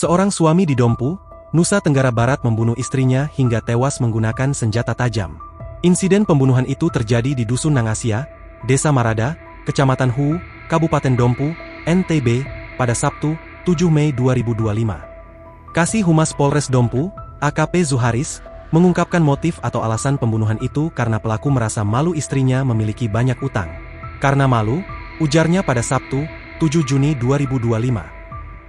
Seorang suami di Dompu, Nusa Tenggara Barat membunuh istrinya hingga tewas menggunakan senjata tajam. Insiden pembunuhan itu terjadi di Dusun Nangasia, Desa Marada, Kecamatan Hu, Kabupaten Dompu, NTB, pada Sabtu, 7 Mei 2025. Kasih Humas Polres Dompu, AKP Zuharis, mengungkapkan motif atau alasan pembunuhan itu karena pelaku merasa malu istrinya memiliki banyak utang. Karena malu, ujarnya pada Sabtu, 7 Juni 2025.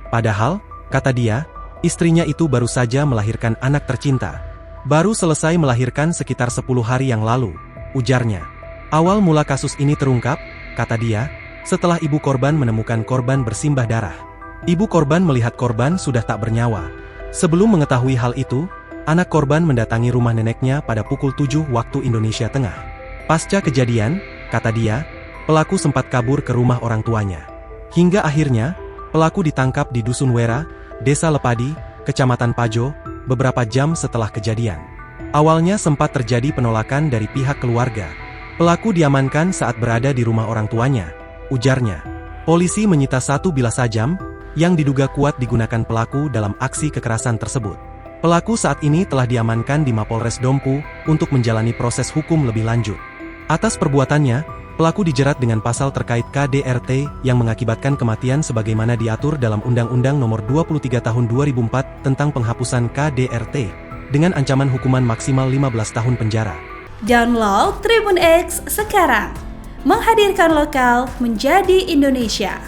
Padahal, kata dia, istrinya itu baru saja melahirkan anak tercinta. Baru selesai melahirkan sekitar 10 hari yang lalu, ujarnya. Awal mula kasus ini terungkap, kata dia, setelah ibu korban menemukan korban bersimbah darah. Ibu korban melihat korban sudah tak bernyawa. Sebelum mengetahui hal itu, anak korban mendatangi rumah neneknya pada pukul 7 waktu Indonesia Tengah. Pasca kejadian, kata dia, pelaku sempat kabur ke rumah orang tuanya. Hingga akhirnya, pelaku ditangkap di Dusun Wera, Desa Lepadi, Kecamatan Pajo, beberapa jam setelah kejadian. Awalnya sempat terjadi penolakan dari pihak keluarga. Pelaku diamankan saat berada di rumah orang tuanya, ujarnya. Polisi menyita 1 bilah sajam, yang diduga kuat digunakan pelaku dalam aksi kekerasan tersebut. Pelaku saat ini telah diamankan di Mapolres Dompu untuk menjalani proses hukum lebih lanjut. Atas perbuatannya, pelaku dijerat dengan pasal terkait KDRT yang mengakibatkan kematian sebagaimana diatur dalam Undang-Undang Nomor 23 Tahun 2004 tentang penghapusan KDRT, dengan ancaman hukuman maksimal 15 tahun penjara. Download Tribun X sekarang, menghadirkan lokal menjadi Indonesia.